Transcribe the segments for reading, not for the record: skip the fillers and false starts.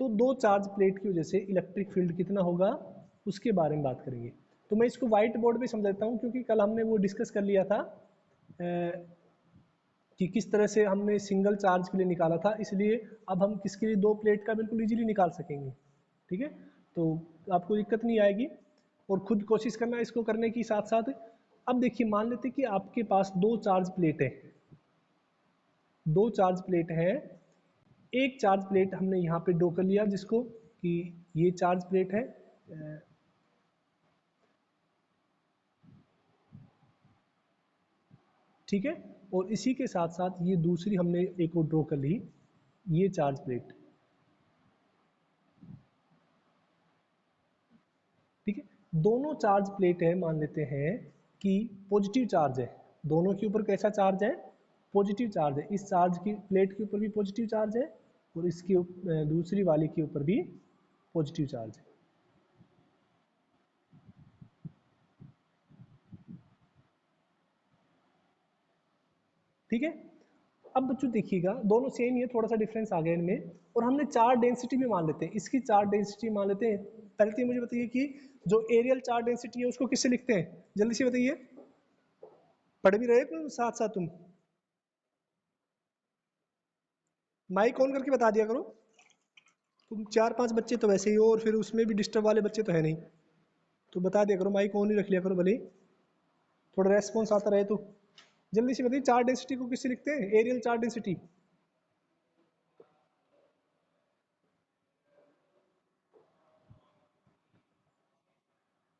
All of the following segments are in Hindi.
तो दो चार्ज प्लेट की वजह से इलेक्ट्रिक फील्ड कितना होगा उसके बारे में बात करेंगे। तो मैं इसको व्हाइट बोर्ड पे समझाता हूँ, क्योंकि कल हमने वो डिस्कस कर लिया था कि किस तरह से हमने सिंगल चार्ज के लिए निकाला था, इसलिए अब हम किसके लिए दो प्लेट का बिल्कुल इजीली निकाल सकेंगे। ठीक है, तो आपको दिक्कत नहीं आएगी और खुद कोशिश करना इसको करने की साथ साथ। अब देखिए, मान लेते कि आपके पास दो चार्ज प्लेट है, दो चार्ज प्लेट है। एक चार्ज प्लेट हमने यहाँ पे ड्रॉ कर लिया जिसको कि ये चार्ज प्लेट है, ठीक है, और इसी के साथ साथ ये दूसरी हमने एक और ड्रॉ कर ली, ये चार्ज प्लेट। ठीक है, दोनों चार्ज प्लेट है, मान लेते हैं कि पॉजिटिव चार्ज है, दोनों के ऊपर कैसा चार्ज है, पॉजिटिव चार्ज है। इस चार्ज की प्लेट के ऊपर भी पॉजिटिव चार्ज है और इसके दूसरी वाली के ऊपर भी पॉजिटिव चार्ज है। ठीक है, अब बच्चों देखिएगा, दोनों सेम ही है, थोड़ा सा डिफरेंस आ गया इनमें। और हमने चार्ज डेंसिटी भी मान लेते हैं, इसकी चार्ज डेंसिटी मान लेते हैं। पहले तो मुझे बताइए कि जो एरियल चार्ज डेंसिटी है उसको किससे लिखते हैं, जल्दी से बताइए, पढ़ भी रहे हो साथ साथ तुम, माइक ऑन करके बता दिया करो। तुम चार पांच बच्चे तो वैसे ही हो और फिर उसमें भी डिस्टर्ब वाले बच्चे तो है नहीं, तो बता दिया करो, माइक ऑन ही रख लिया करो, भले थोड़ा रेस्पॉन्स आता रहे। तो जल्दी से बताइए, चार्ज डेंसिटी को किससे लिखते हैं, एरियल चार्ज डेंसिटी।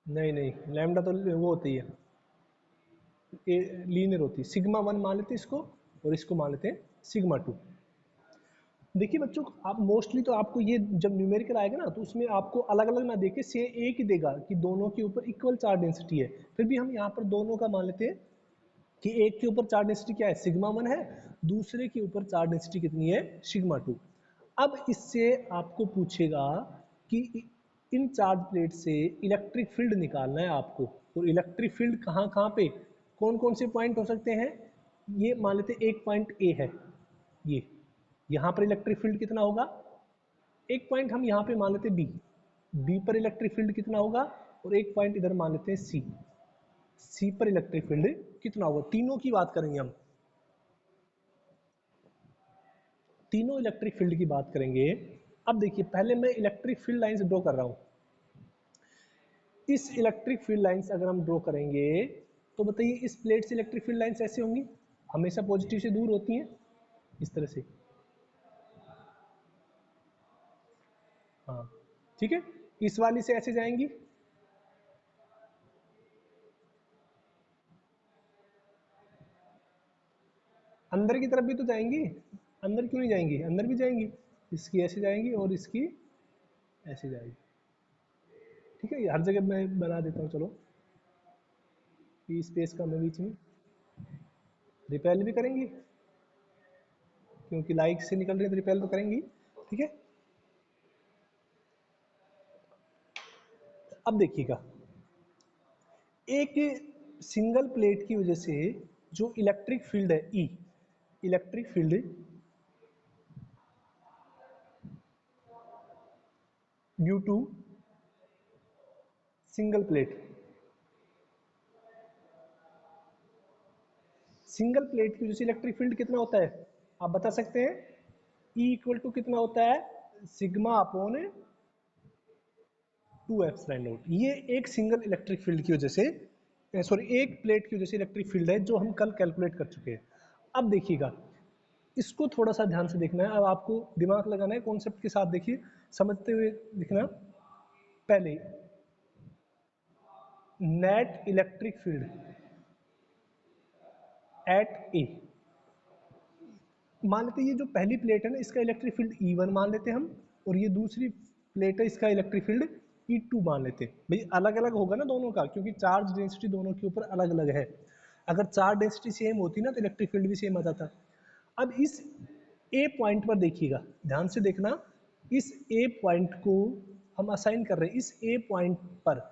नहीं नहीं, लैम्डा तो वो होती है, लीनियर होती है। सिग्मा वन मान लेते हैं इसको और इसको मान लेते हैं सिग्मा टू। देखिए बच्चों, आप मोस्टली तो आपको ये जब न्यूमेरिकल आएगा ना तो उसमें आपको अलग अलग ना देके से एक ही देगा कि दोनों के ऊपर इक्वल चार्ज डेंसिटी है। फिर भी हम यहाँ पर दोनों का मान लेते हैं कि एक के ऊपर चार्ज डेंसिटी क्या है, सिग्मा वन है, दूसरे के ऊपर चार्ज डेंसिटी कितनी है, सिग्मा टू। अब इससे आपको पूछेगा कि इन चार्ज प्लेट से इलेक्ट्रिक फील्ड निकालना है आपको, और इलेक्ट्रिक फील्ड कहाँ कहाँ पे, कौन कौन से पॉइंट हो सकते हैं। ये मान लेते एक पॉइंट ए है, ये यहाँ पर इलेक्ट्रिक फील्ड कितना होगा, एक पॉइंट हम यहाँ पे मान लेते बी, बी पर इलेक्ट्रिक फील्ड कितना होगा, और एक पॉइंट इधर मान लेते हैं सी, सी पर इलेक्ट्रिक फील्ड कितना होगा। तीनों की बात करेंगे हम, तीनों इलेक्ट्रिक फील्ड की बात करेंगे। अब देखिए, पहले मैं इलेक्ट्रिक फील्ड लाइंस ड्रॉ कर रहा हूं। इस इलेक्ट्रिक फील्ड लाइंस अगर हम ड्रॉ करेंगे तो बताइए, इस प्लेट से इलेक्ट्रिक फील्ड लाइंस ऐसे होंगी, हमेशा पॉजिटिव से दूर होती हैं, इस तरह से। हाँ, ठीक है, इस वाली से ऐसे जाएंगी, अंदर की तरफ भी तो जाएंगी, अंदर क्यों नहीं जाएंगी, अंदर भी जाएंगी, इसकी ऐसे जाएंगी और इसकी ऐसे जाएगी। ठीक है, हर जगह मैं बना देता हूँ, चलो ये स्पेस का मैं बीच में, रिपेल भी करेंगी क्योंकि लाइट से निकल रही है तो रिपेल तो करेंगी। ठीक है, अब देखिएगा, एक सिंगल प्लेट की वजह से जो इलेक्ट्रिक फील्ड है E, electric field due to single plate, single plate की वजह से इलेक्ट्रिक फील्ड कितना होता है, आप बता सकते हैं, ई इक्वल टू कितना होता है, सिग्मा अपॉन 2 एप्सिलॉन नॉट। ये एक सिंगल इलेक्ट्रिक फील्ड की वजह से, सॉरी एक प्लेट की वजह से इलेक्ट्रिक फील्ड है जो हम कल कैलकुलेट कर चुके हैं। अब देखिएगा, इसको थोड़ा सा ध्यान से देखना है, अब आपको दिमाग लगाना है कॉन्सेप्ट के साथ, देखिए समझते हुए दिखना। पहले नेट इलेक्ट्रिक फील्ड एट ए, मान लेते हैं ये जो पहली प्लेट है ना इसका इलेक्ट्रिक फील्ड E1 मान लेते हैं हम, और ये दूसरी प्लेट है इसका इलेक्ट्रिक फील्ड E2 मान लेते हैं। भाई अलग अलग होगा ना दोनों का, क्योंकि चार्ज डेंसिटी दोनों के ऊपर अलग अलग है। अगर चार्ज डेंसिटी सेम होती ना तो इलेक्ट्रिक फील्ड भी सेम आ जाता। अब इस ए पॉइंट पर देखिएगा, ध्यान से देखना, इस ए पॉइंट को हम असाइन कर रहे हैं, इस ए पॉइंट पर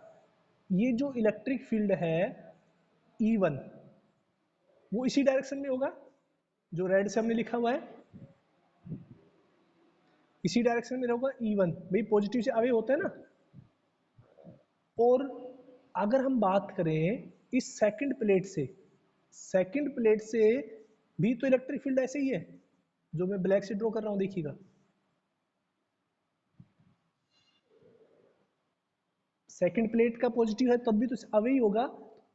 ये जो इलेक्ट्रिक फील्ड है E1 वो इसी डायरेक्शन में होगा जो रेड से हमने लिखा हुआ है। इसी डायरेक्शन में होगा E1, भाई पॉजिटिव से अवे होता है ना। और अगर हम बात करें इस सेकंड प्लेट से भी तो इलेक्ट्रिक फील्ड ऐसे ही है जो मैं ब्लैक से ड्रॉ कर रहा हूं, देखिएगा। सेकंड प्लेट का पॉजिटिव है तब भी तो अवे ही होगा।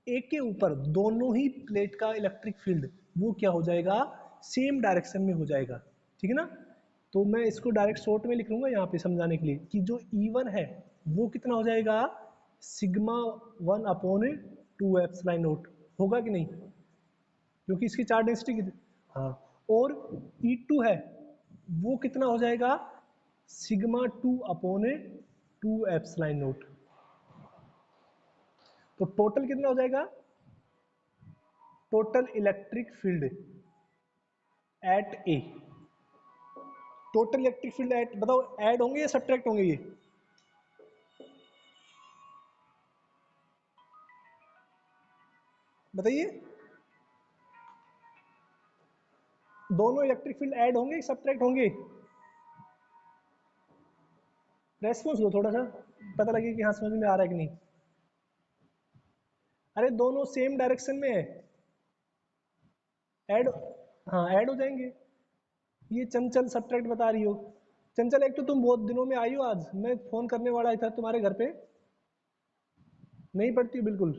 एक के ऊपर दोनों ही प्लेट का इलेक्ट्रिक फील्ड वो क्या हो जाएगा, सेम डायरेक्शन में हो जाएगा, ठीक है ना। तो मैं इसको डायरेक्ट शॉर्ट में लिख लूंगा यहाँ पे समझाने के लिए कि जो E1 है वो कितना हो जाएगा, सिग्मा 1 अपॉन 2 एप्सिलॉन नॉट, होगा कि नहीं, क्योंकि इसकी चार्ज डेंसिटी कितनी। हाँ, और E2 है वो कितना हो जाएगा, सिग्मा 2 अपॉन 2 एप्सिलॉन नॉट। तो टोटल कितना हो जाएगा, टोटल इलेक्ट्रिक फील्ड एट ए, टोटल इलेक्ट्रिक फील्ड एट, बताओ ऐड होंगे या सब्ट्रैक्ट होंगे ये, बताइए। दोनों इलेक्ट्रिक फील्ड ऐड होंगे या सब्ट्रैक्ट होंगे, रेस्पॉन्स दो थोड़ा सा, पता लगे कि हाँ समझ में आ रहा है कि नहीं। अरे दोनों सेम डायरेक्शन में है, ऐड, हाँ ऐड हो जाएंगे। ये चंचल सब्ट्रैक्ट बता रही हो। चंचल एक तो तुम बहुत दिनों में आई हो, आज मैं फोन करने वाला ही था तुम्हारे घर पे, नहीं पढ़ती हो बिल्कुल।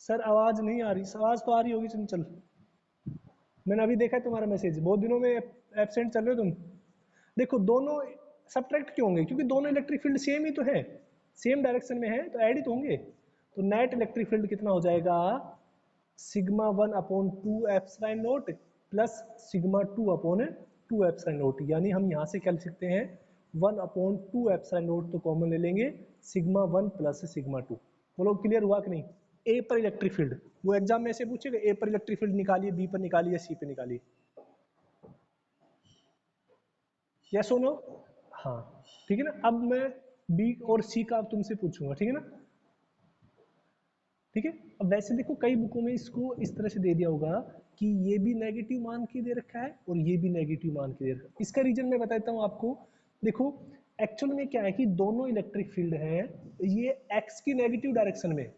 सर आवाज नहीं आ रही, आवाज तो आ रही होगी चंचल, मैंने अभी देखा है तुम्हारा मैसेज, बहुत दिनों में एबसेंट चल रहे हो तुम। देखो दोनों सब्ट्रैक्ट क्यों होंगे, क्योंकि दोनों इलेक्ट्रिक फील्ड सेम ही तो है, सेम डायरेक्शन में है तो ऐड ही तो होंगे। तो नेट इलेक्ट्रिक फील्ड कितना हो जाएगा, sigma 1 upon 2 epsilon not plus sigma 2 upon 2 epsilon not, यानी हम यहाँ से क्या लिख सकते हैं, 1 अपॉन 2 एप्सिलॉन नॉट तो कॉमन ले लेंगे, सिग्मा 1 प्लस सिग्मा 2। बोलो क्लियर हुआ कि नहीं। ए पर इलेक्ट्रिक फील्ड, वो एग्जाम में ऐसे पूछेगा, ए पर इलेक्ट्रिक फील्ड निकालिए, बी पर निकालिए, सी पर निकालिए, यस और नो। हाँ ठीक है ना। अब मैं बी और सी का तुमसे पूछूंगा, ठीक है ना, ठीक है। अब वैसे देखो कई बुकों में इसको इस तरह से दे दिया होगा कि ये भी नेगेटिव मान के दे रखा है और ये भी नेगेटिव मान के दे रखा है। इसका रीजन मैं बताता हूँ आपको। देखो एक्चुअल में क्या है कि दोनों इलेक्ट्रिक फील्ड हैं, ये एक्स की नेगेटिव डायरेक्शन में,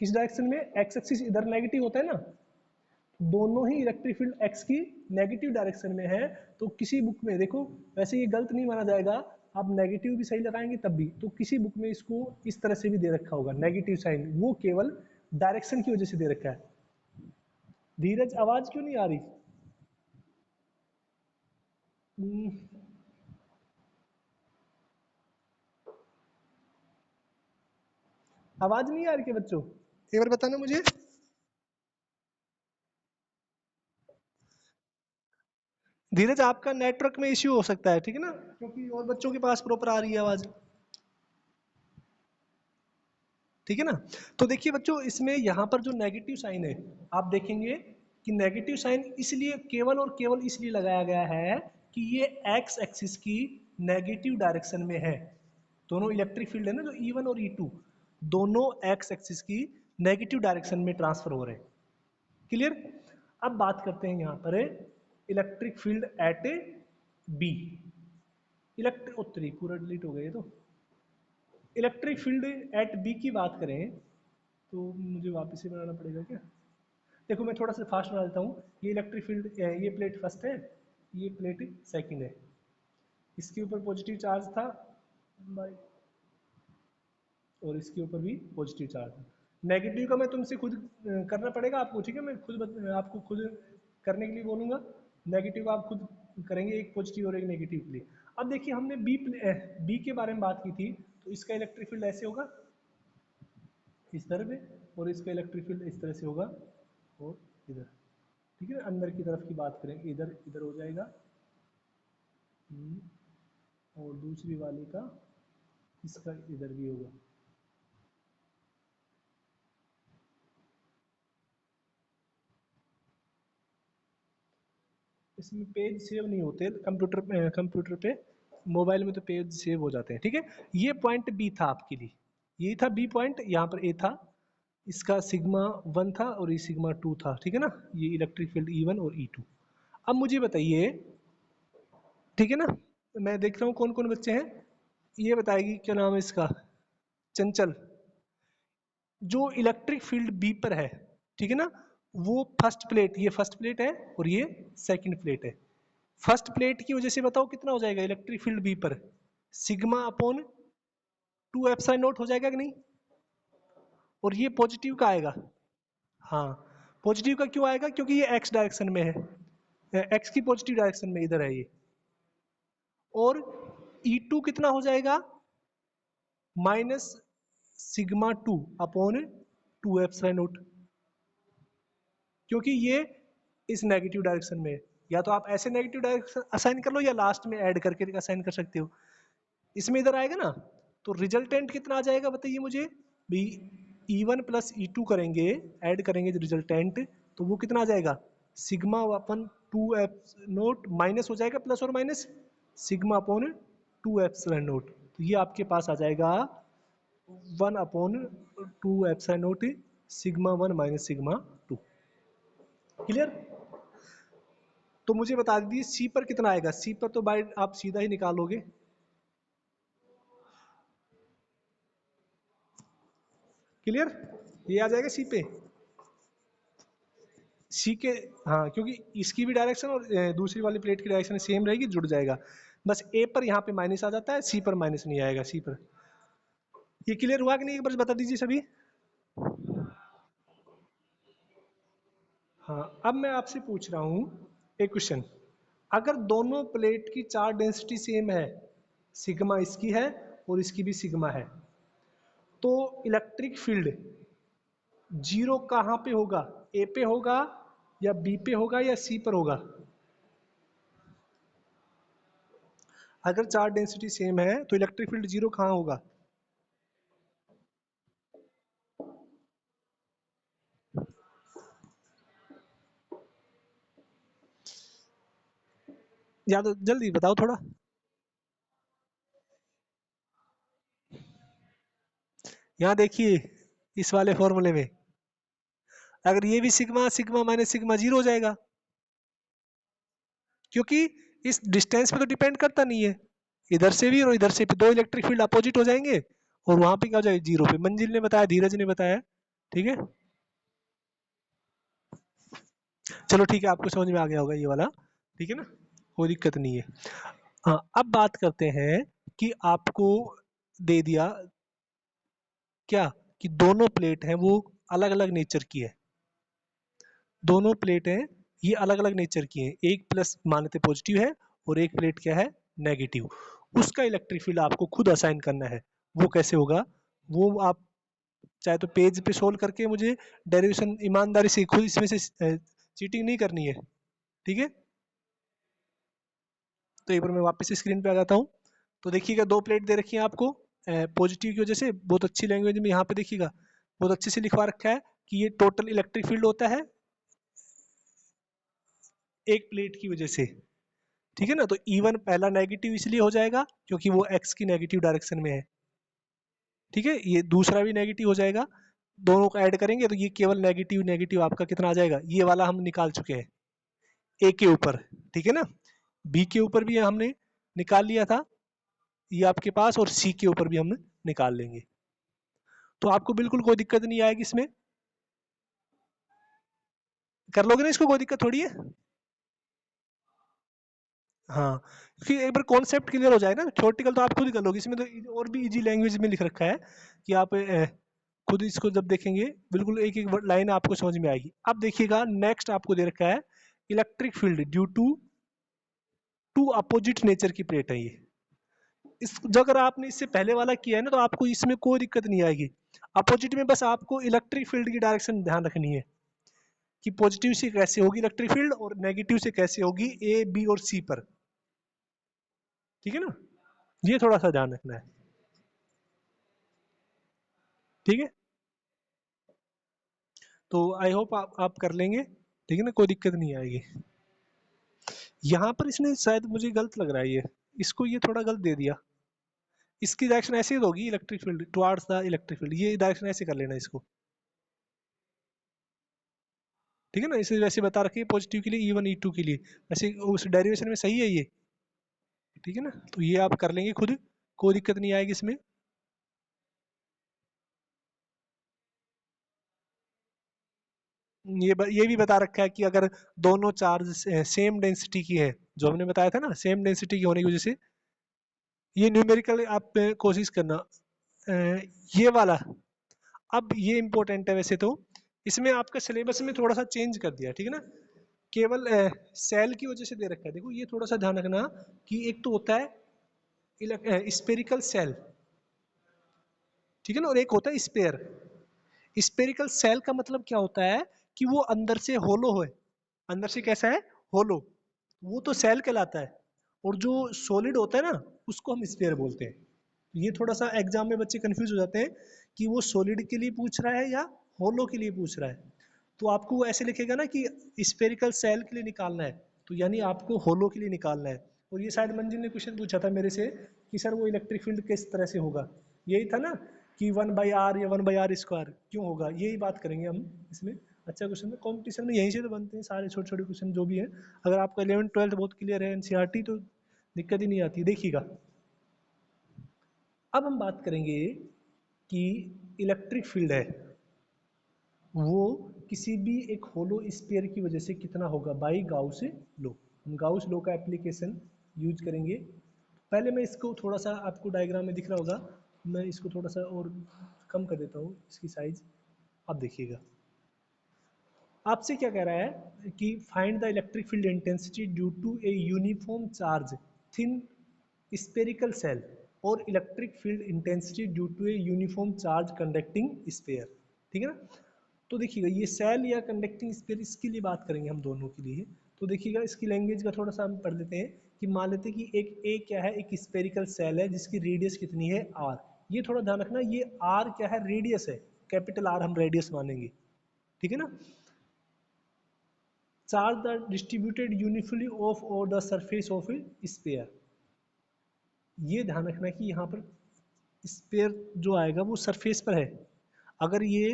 किस डायरेक्शन में, एक्स एक्सिस इधर नेगेटिव होता है ना, दोनों ही इलेक्ट्रिक फील्ड एक्स की नेगेटिव डायरेक्शन में है। तो किसी बुक में देखो, वैसे ये गलत नहीं माना जाएगा, आप नेगेटिव भी सही लगाएंगे तब भी, तो किसी बुक में इसको इस तरह से भी दे रखा होगा नेगेटिव साइन, वो केवल डायरेक्शन की वजह से दे रखा है। धीरज आवाज क्यों नहीं आ रही, हम्म, आवाज नहीं आ रही क्या बच्चों, एक बार बताना मुझे। धीरज आपका नेटवर्क में इश्यू हो सकता है, ठीक है ना, क्योंकि और बच्चों के पास प्रॉपर आ रही है आवाज, ठीक है ना। तो देखिए बच्चों, इसमें यहाँ पर जो नेगेटिव साइन है, आप देखेंगे कि नेगेटिव साइन इसलिए केवल और केवल इसलिए लगाया गया है कि ये एक्स एक्सिस की नेगेटिव डायरेक्शन में है। दोनों इलेक्ट्रिक फील्ड है ना जो E1 और E2, दोनों एक्स एक्सिस की नेगेटिव डायरेक्शन में ट्रांसफर हो रहे हैं। क्लियर। अब बात करते हैं यहाँ पर electric field at B, electric उत्तरी पूरा डिलीट हो गया ये तो। इलेक्ट्रिक फील्ड एट बी की बात करें तो मुझे वापस ही बनाना पड़ेगा क्या। देखो मैं थोड़ा सा फास्ट बना देता हूँ। ये इलेक्ट्रिक फील्ड, ये प्लेट फर्स्ट है, ये प्लेट सेकंड है, इसके ऊपर पॉजिटिव चार्ज था बाई, और इसके ऊपर भी पॉजिटिव चार्ज है। नेगेटिव का मैं तुमसे खुद करना पड़ेगा आपको, ठीक है, मैं खुद आपको खुद करने के लिए बोलूँगा। नेगेटिव आप खुद करेंगे, एक पॉजिटिव और एक नेगेटिव के लिए। अब देखिए हमने बी के बारे में बात की थी, तो इसका इलेक्ट्रिक फील्ड ऐसे होगा इस तरह पे, और इसका इलेक्ट्रिक फील्ड इस तरह से होगा और इधर, ठीक है ना। अंदर की तरफ की बात करें, इधर इधर हो जाएगा, और दूसरी वाली का इसका इधर भी होगा। इसमें पेज सेव नहीं होते कंप्यूटर पे, मोबाइल में तो पेज सेव हो जाते हैं, ठीक है। ये पॉइंट बी था आपके लिए, ये था बी पॉइंट, यहाँ पर ए था, इसका सिग्मा 1 था और ये सिग्मा 2 था, ठीक है ना। ये इलेक्ट्रिक फील्ड E1 और E2। अब मुझे बताइए, ठीक है ना। मैं देख रहा हूँ कौन कौन बच्चे हैं, ये बताएगी क्या नाम है इसका, चंचल। जो इलेक्ट्रिक फील्ड बी पर है, ठीक है ना, वो फर्स्ट प्लेट, ये फर्स्ट प्लेट है और ये सेकंड प्लेट है। फर्स्ट प्लेट की वजह से बताओ कितना हो जाएगा इलेक्ट्रिक फील्ड बी पर, सिग्मा अपॉन 2 एप्सिलॉन नॉट हो जाएगा कि नहीं। और ये पॉजिटिव का आएगा, हाँ पॉजिटिव का क्यों आएगा, क्योंकि ये एक्स डायरेक्शन में है, एक्स की पॉजिटिव डायरेक्शन में इधर है ये। और E2 कितना हो जाएगा, minus sigma 2 upon 2 epsilon not, क्योंकि ये इस नेगेटिव डायरेक्शन में है। या तो आप ऐसे नेगेटिव डायरेक्शन असाइन कर लो या लास्ट में ऐड करके असाइन कर सकते हो। इसमें इधर आएगा ना, तो रिजल्टेंट कितना आ जाएगा बताइए मुझे भी। E1 प्लस E2 करेंगे, ऐड करेंगे रिजल्टेंट, तो वो कितना आ जाएगा, सिग्मा अपन 2 एफ नोट माइनस हो जाएगा, प्लस और minus sigma upon 2 epsilon note, तो ये आपके पास आ जाएगा 1 upon 2 epsilon note sigma 1 minus sigma 2। Clear. तो मुझे बता दीजिए सी पर कितना आएगा, सी पर तो बाय आप सीधा ही निकालोगे। क्लियर, ये आ जाएगा सी पे, सी के, हाँ क्योंकि इसकी भी डायरेक्शन और दूसरी वाली प्लेट की डायरेक्शन सेम रहेगी, जुड़ जाएगा। बस ए पर यहाँ पे माइनस आ जाता है, सी पर माइनस नहीं आएगा, सी पर। ये क्लियर हुआ कि नहीं, एक बार बता दीजिए सभी। हाँ अब मैं आपसे पूछ रहा हूँ एक क्वेश्चन, अगर दोनों प्लेट की चार्ज डेंसिटी सेम है, सिग्मा इसकी है और इसकी भी सिग्मा है, तो इलेक्ट्रिक फील्ड जीरो कहाँ पे होगा, ए पे होगा या बी पे होगा या सी पर होगा। अगर चार्ज डेंसिटी सेम है तो इलेक्ट्रिक फील्ड जीरो कहाँ होगा। या तो जल्दी बताओ थोड़ा। यहाँ देखिए इस वाले फॉर्मूले में, अगर ये भी sigma sigma minus sigma zero हो जाएगा, क्योंकि इस डिस्टेंस पे तो डिपेंड करता नहीं है, इधर से भी और इधर से भी दो इलेक्ट्रिक फील्ड अपोजिट हो जाएंगे और वहां पे क्या हो जाएगा, जीरो पे। मंजिल ने बताया, धीरज ने बताया, ठीक है। चलो ठीक है, आपको समझ में आ गया होगा ये वाला, ठीक है ना, कोई दिक्कत नहीं है। हाँ अब बात करते हैं कि आपको दे दिया क्या, कि दोनों प्लेट हैं वो अलग अलग नेचर की है, दोनों प्लेट हैं ये अलग अलग नेचर की हैं, एक प्लस मान लेते पॉजिटिव है और एक प्लेट क्या है, नेगेटिव। उसका इलेक्ट्रिक फील्ड आपको खुद असाइन करना है। वो कैसे होगा, वो आप चाहे तो पेज पे सोल्व करके मुझे डेरिवेशन ईमानदारी से खुद इसमें से चीटिंग नहीं करनी है, ठीक है। तो एक बार मैं वापस स्क्रीन पे आ जाता हूँ। तो देखिएगा दो प्लेट दे रखी है आपको, पॉजिटिव की वजह से बहुत अच्छी लैंग्वेज में यहाँ पे देखिएगा बहुत अच्छे से लिखवा रखा है कि ये टोटल इलेक्ट्रिक फील्ड होता है एक प्लेट की वजह से, ठीक है ना। तो E1 पहला नेगेटिव इसलिए हो जाएगा क्योंकि वो x की नेगेटिव डायरेक्शन में है, ठीक है। ये दूसरा भी नेगेटिव हो जाएगा, दोनों को ऐड करेंगे तो ये केवल नेगेटिव नेगेटिव आपका कितना आ जाएगा, ये वाला हम निकाल चुके हैं ए के ऊपर, ठीक है ना। बी के ऊपर भी हमने निकाल लिया था ये आपके पास, और सी के ऊपर भी हम निकाल लेंगे, तो आपको बिल्कुल कोई दिक्कत नहीं आएगी इसमें, कर लोगे ना इसको, कोई दिक्कत थोड़ी है। हाँ क्योंकि एक बार कॉन्सेप्ट क्लियर हो जाए ना, थ्योरेटिकल तो आप खुद ही कर लोगे, इसमें तो और भी इजी लैंग्वेज में लिख रखा है कि आप खुद इसको जब देखेंगे बिल्कुल एक एक लाइन आपको समझ में आएगी। अब देखिएगा नेक्स्ट आपको दे रखा है electric field due to two opposite nature की प्लेट है ये। इस जो अगर आपने इससे पहले वाला किया है ना तो आपको इसमें कोई दिक्कत नहीं आएगी। अपोजिट में बस आपको इलेक्ट्रिक फील्ड की डायरेक्शन ध्यान रखनी है कि पॉजिटिव से कैसे होगी इलेक्ट्रिक फील्ड और नेगेटिव से कैसे होगी ए बी और सी पर, ठीक है ना। ये थोड़ा सा ध्यान रखना है, ठीक है। तो आई होप आप कर लेंगे, ठीक है ना, कोई दिक्कत नहीं आएगी। यहाँ पर इसने शायद मुझे गलत लग रहा है, ये इसको ये थोड़ा गलत दे दिया, इसकी डायरेक्शन ऐसे ही होगी electric field towards the electric field, ये डायरेक्शन ऐसे कर लेना इसको, ठीक है ना। इसे वैसे बता रखी है पॉजिटिव के लिए E1 E2 के लिए, वैसे उस डेरिवेशन में सही है ये, ठीक है ना। तो ये आप कर लेंगे खुद, कोई दिक्कत नहीं आएगी इसमें। ये भी बता रखा है कि अगर दोनों चार्ज सेम डेंसिटी की है, जो हमने बताया था ना, सेम डेंसिटी की होने की वजह से, ये न्यूमेरिकल आप कोशिश करना। अ, ये वाला, अब ये इंपॉर्टेंट है वैसे तो, इसमें आपका सिलेबस में थोड़ा सा चेंज कर दिया, ठीक है ना। केवल सेल की वजह से दे रखा है, देखो ये थोड़ा सा ध्यान रखना कि एक तो होता है स्पेरिकल सेल, ठीक है ना, और एक होता है स्पेयर। स्पेरिकल सेल का मतलब क्या होता है कि वो अंदर से होलो है, अंदर से कैसा है, होलो, वो तो सेल कहलाता है। और जो सॉलिड होता है ना, उसको हम स्पेयर बोलते हैं। ये थोड़ा सा एग्जाम में बच्चे कंफ्यूज हो जाते हैं कि वो सॉलिड के लिए पूछ रहा है या होलो के लिए पूछ रहा है। तो आपको वो ऐसे लिखेगा ना कि स्पेरिकल सेल के लिए निकालना है, तो यानी आपको होलो के लिए निकालना है। और ये शायद मंजिल ने क्वेश्चन पूछा था मेरे से कि सर वो इलेक्ट्रिक फील्ड किस तरह से होगा, यही था ना कि 1/r या 1/r² क्यों होगा, यही बात करेंगे हम इसमें। अच्छा क्वेश्चन है, कॉम्पिटिशन में यहीं से तो बनते हैं सारे छोटे छोटे क्वेश्चन जो भी है। अगर आपका 11th 12th बहुत क्लियर है एनसीईआरटी, तो दिक्कत ही नहीं आती। देखिएगा, अब हम बात करेंगे कि इलेक्ट्रिक फील्ड है वो किसी भी एक होलो स्फीयर की वजह से कितना होगा, बाई गाउस लो। हम गाउस लो का एप्लीकेशन यूज करेंगे। पहले मैं इसको थोड़ा सा, आपको डायग्राम में दिख रहा होगा, मैं इसको थोड़ा सा और कम कर देता हूँ इसकी साइज। आप देखिएगा, आपसे क्या कह रहा है कि find the electric field intensity due to a uniform charge thin spherical shell और electric field intensity due to a uniform charge conducting sphere, ठीक है ना। तो देखिएगा, ये सेल या कंडक्टिंग स्फीयर, इसके लिए बात करेंगे हम दोनों के लिए। तो देखिएगा, इसकी लैंग्वेज का थोड़ा सा हम पढ़ लेते हैं कि मान लेते हैं कि एक ए क्या है, एक स्पेरिकल सेल है जिसकी रेडियस कितनी है, आर। ये थोड़ा ध्यान रखना, ये आर क्या है, रेडियस है, कैपिटल आर हम रेडियस मानेंगे, ठीक है ना। Charge the distributed uniformly of और the surface of a sphere. ये ध्यान रखना कि यहाँ पर स्फीयर जो आएगा वो सरफेस पर है। अगर ये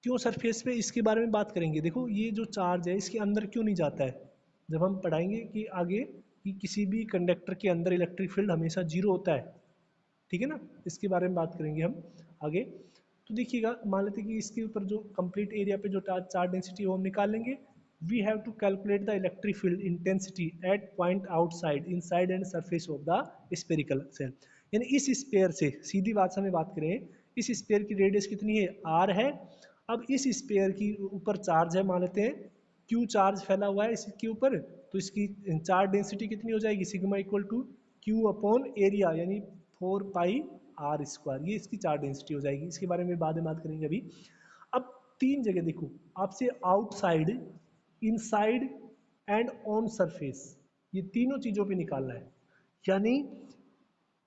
क्यों सरफेस पे, इसके बारे में बात करेंगे। देखो, ये जो चार्ज है इसके अंदर क्यों नहीं जाता है, जब हम पढ़ाएंगे कि आगे कि किसी भी कंडक्टर के अंदर इलेक्ट्रिक फील्ड हमेशा जीरो होता है, ठीक है ना। इसके बारे में बात करेंगे हम आगे। तो देखिएगा, मान लेते हैं कि इसके ऊपर जो कंप्लीट एरिया पे जो चार्ज डेंसिटी है वो हम निकाल लेंगे। We have to calculate the electric field intensity at point outside inside and surface of the spherical shell. यानी इस स्पेयर से, सीधी बात से हमें बात करें, इस स्पेयर की रेडियस कितनी है, आर है। अब इस स्पेयर की ऊपर चार्ज है, मान लेते हैं क्यू चार्ज फैला हुआ है इसके ऊपर, तो इसकी चार्ज डेंसिटी कितनी हो जाएगी, sigma equal to Q upon area, यानी 4πr², ये इसकी चार्ज डेंसिटी हो जाएगी। इसके बारे में बाद में बात करेंगे अभी। अब तीन जगह देखो, आपसे outside, inside and on surface, ये तीनों चीजों पे निकालना है। यानी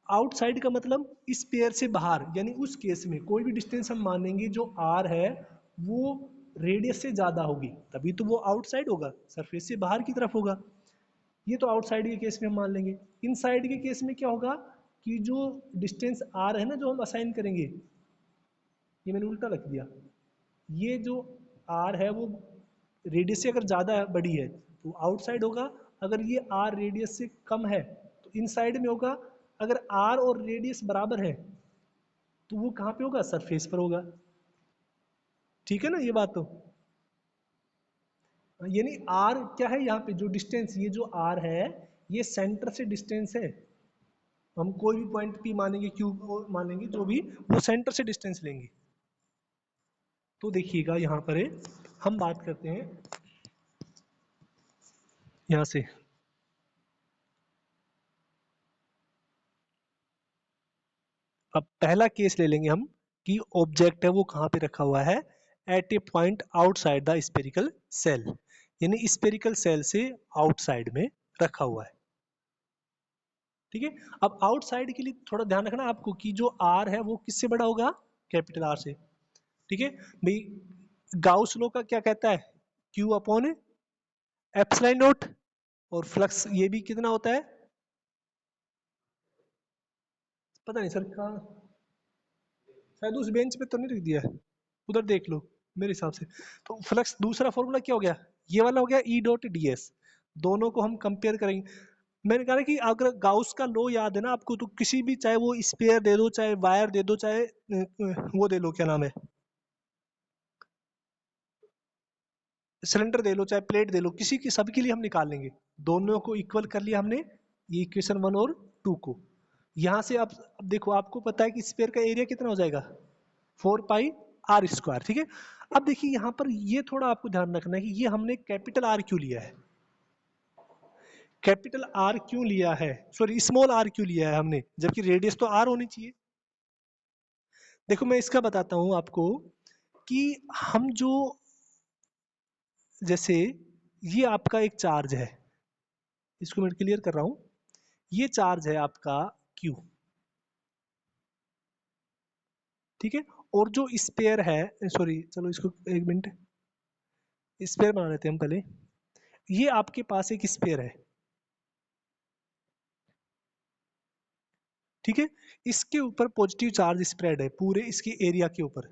आउटसाइड का मतलब इस पेयर से बाहर, यानी उस केस में कोई भी डिस्टेंस हम मानेंगे जो आर है वो रेडियस से ज़्यादा होगी, तभी तो वो आउटसाइड होगा, सरफेस से बाहर की तरफ होगा। ये तो आउटसाइड के केस में हम मान लेंगे। इनसाइड के केस में क्या होगा कि जो डिस्टेंस आर है ना, जो हम असाइन करेंगे, ये मैंने उल्टा रख दिया, ये जो आर है वो रेडियस से अगर ज़्यादा बड़ी है तो आउटसाइड होगा, अगर ये आर रेडियस से कम है तो इनसाइड में होगा। अगर आर और रेडियस बराबर है तो वो कहाँ पे होगा, सरफेस पर होगा, ठीक है ना। ये बात तो, यानी आर क्या है यहाँ पे, जो डिस्टेंस, ये जो आर है ये सेंटर से डिस्टेंस है। हम कोई भी पॉइंट पी मानेंगे, क्यू मानेंगे, जो भी, वो सेंटर से डिस्टेंस लेंगे। तो देखिएगा यहाँ पर है, हम बात करते हैं यहाँ से, अब पहला केस ले लेंगे हम कि ऑब्जेक्ट है वो कहाँ पे रखा हुआ है, at a point outside the spherical shell, यानी स्पेरिकल सेल से आउटसाइड में रखा हुआ है, ठीक है। अब आउटसाइड के लिए थोड़ा ध्यान रखना आपको कि जो आर है वो किससे बड़ा होगा, कैपिटल आर से, ठीक है भाई। गाउस लॉ का क्या कहता है, क्यू अपॉन एप्सिलॉन नॉट, और फ्लक्स ये भी कितना होता है, पता नहीं सर कहाँ, शायद उस बेंच पे तो नहीं लिख दिया है, उधर देख लो मेरे हिसाब से। तो फ्लक्स दूसरा फॉर्मूला क्या हो गया, ये वाला हो गया ई डॉट डी एस। दोनों को हम कंपेयर करेंगे, मैंने कहा ना कि अगर गाउस का लॉ याद है ना आपको, तो किसी भी, चाहे वो स्पेयर दे दो, चाहे वायर दे दो, चाहे वो दे लो, क्या नाम है, सिलेंडर दे लो, चाहे प्लेट दे लो, किसी की सबके लिए हम निकाल लेंगे। दोनों को इक्वल कर लिया हमने, ये इक्वेशन 1 और 2 को। यहां से अब देखो, आपको पता है कि स्पेयर का एरिया कितना हो जाएगा, 4πr², ठीक है। अब देखिए यहां पर ये थोड़ा आपको ध्यान रखना है कि ये हमने कैपिटल आर क्यों लिया है, कैपिटल आर क्यों लिया है, सॉरी स्मॉल आर क्यों लिया है हमने, जबकि रेडियस तो आर होनी चाहिए। देखो मैं इसका बताता हूं आपको कि हम जो, जैसे ये आपका एक चार्ज है, इसको मैं क्लियर कर रहा हूं, ये चार्ज है आपका Q, ठीक है। और जो स्पेयर है, सॉरी चलो इसको एक मिनट, स्पेयर बना लेते हैं हम पहले। ये आपके पास एक स्पेयर है, ठीक है। इसके ऊपर पॉजिटिव चार्ज स्प्रेड है पूरे इसके एरिया के ऊपर।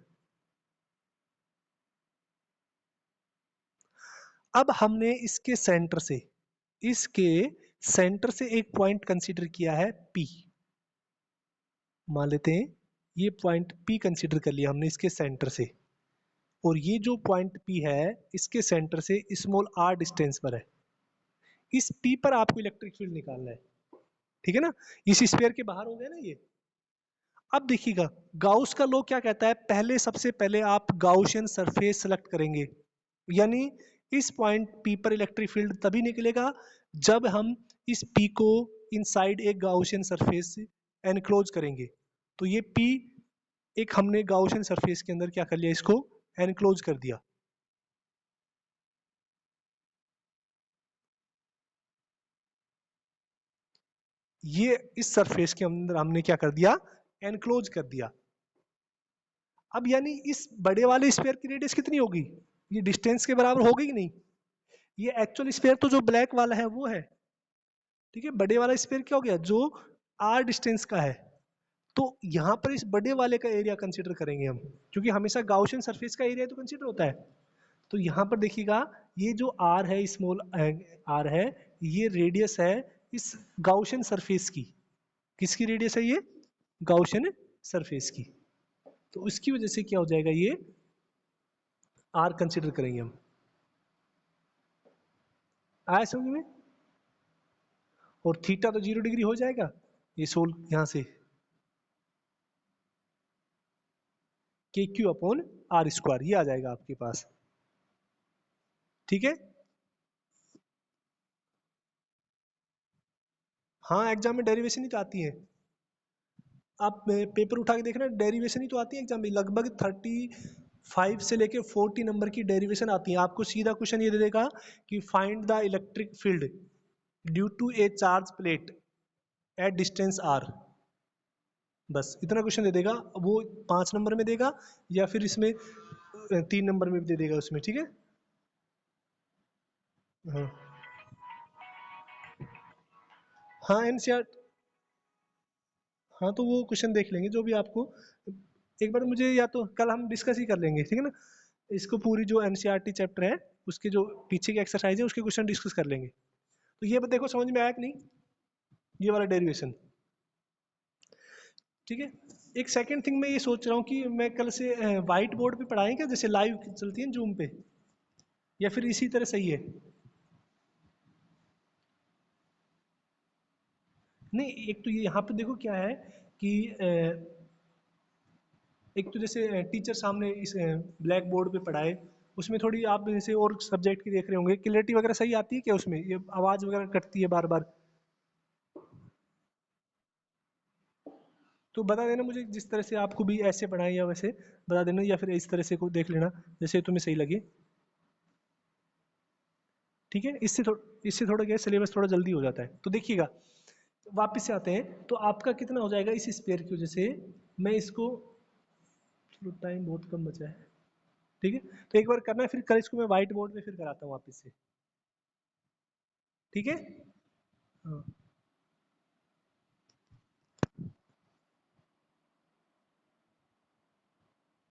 अब हमने इसके सेंटर से एक पॉइंट कंसीडर किया है P, मान लेते हैं ये पॉइंट P कंसीडर कर लिया हमने इसके सेंटर से, और ये जो पॉइंट P है इसके सेंटर से स्मॉल r डिस्टेंस पर है। इस P पर आपको इलेक्ट्रिक फील्ड निकालना है, ठीक है ना। इस स्फीयर के बाहर हो गया ना ये। अब देखिएगा गाउस का लॉ क्या कहता है, पहले सबसे पहले आप गाउसियन सरफेस सेलेक्ट करेंगे, यानी इस पॉइंट P पर इलेक्ट्रिक फील्ड तभी निकलेगा जब हम इस P को इनसाइड एक गाउसियन सरफेस से एनक्लोज करेंगे। तो ये P एक हमने गाउसियन सरफेस के अंदर क्या कर लिया, इसको एनक्लोज कर दिया। ये इस सरफेस के अंदर हमने क्या कर दिया, एनक्लोज कर दिया। अब यानी इस बड़े वाले स्फीयर की रेडियस कितनी होगी, ये डिस्टेंस के बराबर होगी कि नहीं। ये एक्चुअल स्फीयर तो जो ब्लैक वाला है वो है, ठीक है। बड़े वाला स्फीयर क्या हो गया, जो r डिस्टेंस का है। तो यहां पर इस बड़े वाले का एरिया कंसीडर करेंगे हम, क्योंकि हमेशा गाउसियन सरफेस का एरिया तो कंसीडर होता है। तो यहां पर देखिएगा ये जो r है, स्मॉल r है, ये रेडियस है इस गाउसियन सरफेस की। किसकी रेडियस है ये, गाउसियन सरफेस की। तो उसकी वजह से क्या हो जाएगा, ये r कंसीडर करेंगे हम। आया समझ में। और थीटा तो 0 डिग्री हो जाएगा, ये सोल यहां से KQ/r², ये आ जाएगा आपके पास, ठीक है। हाँ एग्जाम में डेरिवेशन ही तो आती है, आप पेपर उठा के देखना, डेरिवेशन ही तो आती है एग्जाम में, लगभग 35 से लेके 40 नंबर की डेरिवेशन आती है। आपको सीधा क्वेश्चन ये दे देगा कि find the electric field due to a charge plate at distance r, बस इतना क्वेश्चन दे देगा वो। 5 नंबर में देगा या फिर इसमें 3 नंबर में भी दे देगा उसमें, ठीक है। हाँ हाँ एनसीआर, हाँ तो वो क्वेश्चन देख लेंगे जो भी आपको, एक बार मुझे, या तो कल हम डिस्कस ही कर लेंगे, ठीक है ना। इसको पूरी जो एनसीईआरटी चैप्टर है उसके जो पीछे की एक्सरसाइज है उसके क्वेश्चन डिस्कस कर लेंगे। तो ये देखो समझ में आया कि नहीं, ये वाला डेरिवेशन, ठीक है। एक सेकंड थिंग मैं ये सोच रहा हूँ कि मैं कल से व्हाइट बोर्ड पे पढ़ाएं क्या, जैसे लाइव चलती है जूम पे, या फिर इसी तरह सही है। नहीं एक तो ये यहाँ पे देखो क्या है कि एक तो जैसे टीचर सामने इस ब्लैक बोर्ड पे पढ़ाए, उसमें थोड़ी आप जैसे और सब्जेक्ट की देख रहे होंगे, क्लियरिटी वगैरह सही आती है क्या उसमें, ये आवाज़ वगैरह कटती है बार बार। तो बता देना मुझे, जिस तरह से आपको भी ऐसे पढ़ाएं या वैसे बता देना, या फिर इस तरह से को देख लेना जैसे तुम्हें सही लगे, ठीक है। इससे थोड़ा क्या सिलेबस थोड़ा जल्दी हो जाता है। तो देखिएगा वापस से आते हैं, तो आपका कितना हो जाएगा इस स्पेयर की वजह से, मैं इसको, चलो टाइम बहुत कम बचा है, ठीक है। तो एक बार करना है, फिर कल इसको मैं व्हाइट बोर्ड पे फिर कराता हूँ वापस से, ठीक है। हाँ